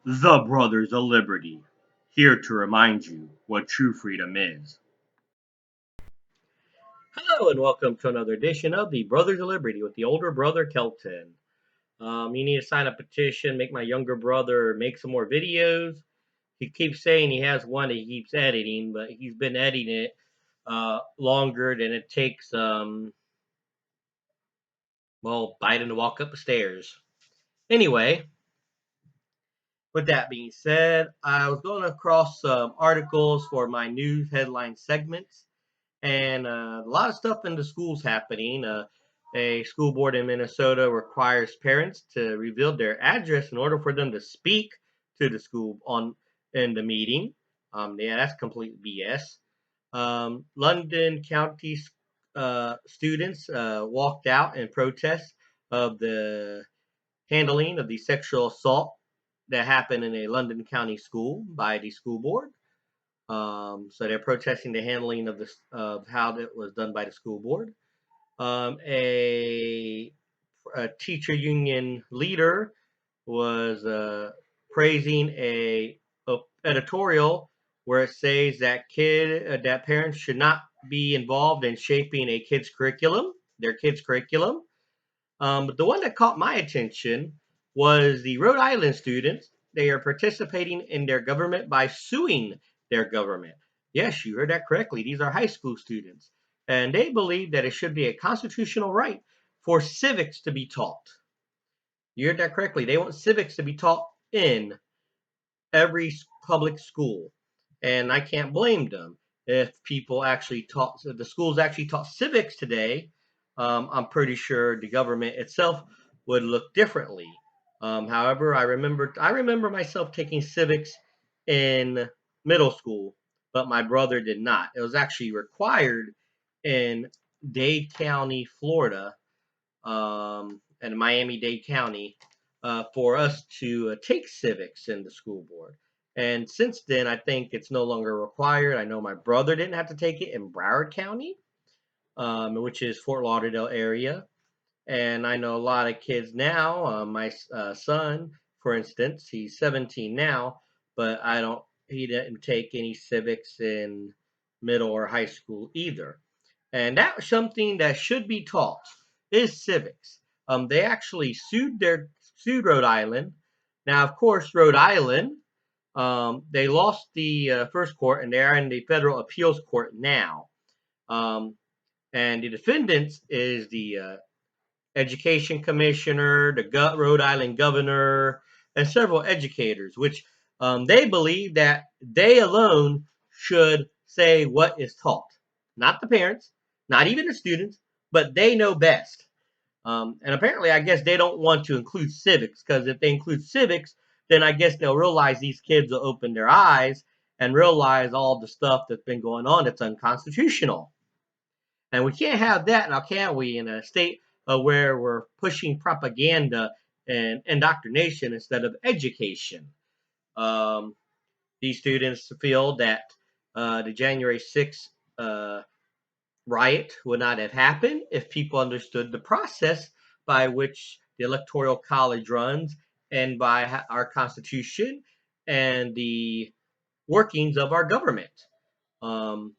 The Brothers of Liberty, here to remind you what true freedom is. Hello, and welcome to another edition of the Brothers of Liberty with the older brother Kelton. You need to sign a petition, make my younger brother make some more videos. He keeps saying he has one that he keeps editing, but he's been editing it longer than it takes, Biden to walk up the stairs. Anyway, with that being said, I was going across some articles for my news headline segments, and a lot of stuff in the schools happening. A school board in Minnesota requires parents to reveal their address in order for them to speak to the school on in the meeting. Yeah, that's complete BS. London County students walked out in protest of the handling of the sexual assault that happened in a London County school by the school board. So they're protesting the handling of this of how that was done by the school board. Um, a, a teacher union leader was praising a editorial where it says that that parents should not be involved in shaping their kids' curriculum. But the one that caught my attention was the Rhode Island students. They are participating in their government by suing their government. Yes, you heard that correctly. These are high school students. And they believe that it should be a constitutional right for civics to be taught. You heard that correctly. They want civics to be taught in every public school. And I can't blame them. If people actually taught, if the schools actually taught civics today, I'm pretty sure the government itself would look differently. However, I remember myself taking civics in middle school, but my brother did not. It was actually required in Dade County, Florida, and Miami-Dade County for us to take civics in the school board. And since then, I think it's no longer required. I know my brother didn't have to take it in Broward County, which is Fort Lauderdale area. And I know a lot of kids now. My son, for instance, he's 17 now, but he didn't take any civics in middle or high school either. And that's something that should be taught is civics. They actually sued Rhode Island. Now, of course, Rhode Island, they lost the first court, and they're in the federal appeals court now. Um, and the defendants is the education commissioner, the Rhode Island governor, and several educators, which they believe that they alone should say what is taught, not the parents, not even the students, but they know best. And apparently, I guess they don't want to include civics because if they include civics, then I guess they'll realize these kids will open their eyes and realize all the stuff that's been going on that's unconstitutional. And we can't have that now, can we, in a state where we're pushing propaganda and indoctrination instead of education? Um, these students feel that the January 6th riot would not have happened if people understood the process by which the Electoral College runs and by our Constitution and the workings of our government. Um,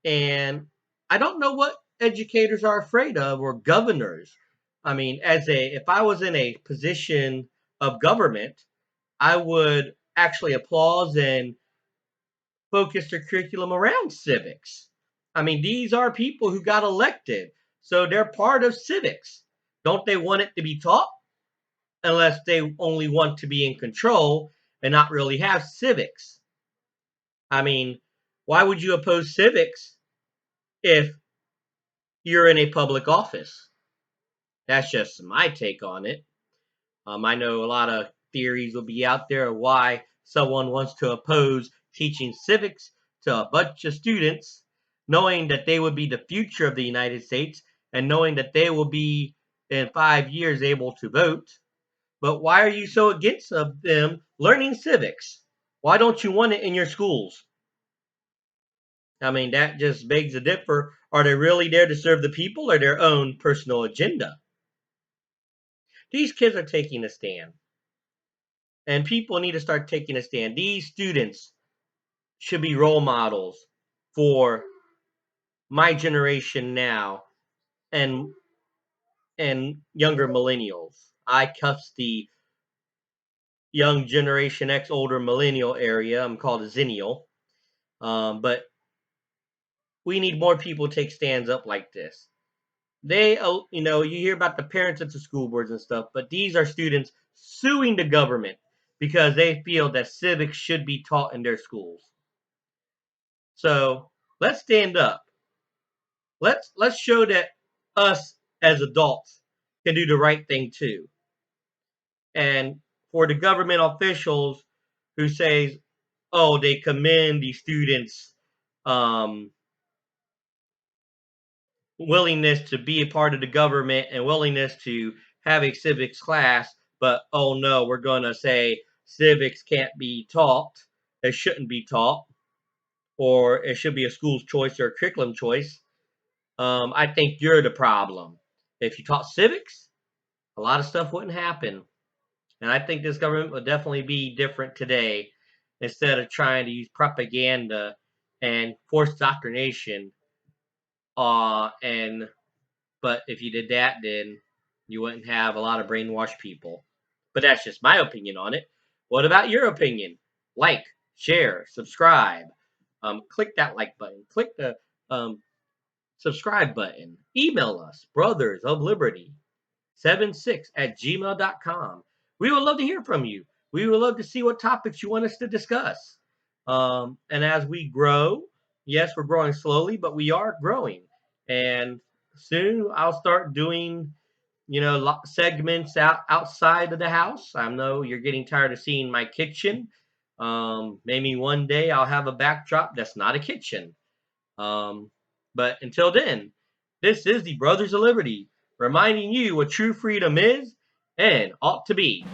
And I don't know what educators are afraid of or governors. I mean, if I was in a position of government, I would actually applaud and focus their curriculum around civics. I mean, these are people who got elected, so they're part of civics. Don't they want it to be taught? Unless they only want to be in control and not really have civics. I mean, why would you oppose civics if you're in a public office? That's just my take on it. I know a lot of theories will be out there of why someone wants to oppose teaching civics to a bunch of students, knowing that they would be the future of the United States and knowing that they will be in 5 years able to vote. But why are you so against of them learning civics? Why don't you want it in your schools? I mean, that just begs the differ. Are they really there to serve the people or their own personal agenda? These kids are taking a stand. And people need to start taking a stand. These students should be role models for my generation now and younger millennials. I cuss the young generation X older millennial area. I'm called a zennial. But we need more people to take stands up like this. You hear about the parents at the school boards and stuff, but these are students suing the government because they feel that civics should be taught in their schools. So let's stand up. Let's show that us as adults can do the right thing too. And for the government officials who says, "Oh, they commend the students' um, willingness to be a part of the government and willingness to have a civics class," but oh no, we're going to say civics can't be taught, it shouldn't be taught, or it should be a school's choice or a curriculum choice. I think you're the problem. If you taught civics, a lot of stuff wouldn't happen. And I think this government would definitely be different today instead of trying to use propaganda and forced indoctrination. And But if you did that, then you wouldn't have a lot of brainwashed people. But that's just my opinion on it. What about your opinion? Like, share, subscribe. Click that like button. Click the subscribe button. Email us, Brothers of Liberty 76@gmail.com. We would love to hear from you. We would love to see what topics you want us to discuss. And as we grow, yes, we're growing slowly, but we are growing. And soon I'll start doing, segments outside of the house. I know you're getting tired of seeing my kitchen. Maybe one day I'll have a backdrop that's not a kitchen. Um, but until then, this is the Brothers of Liberty reminding you what true freedom is and ought to be.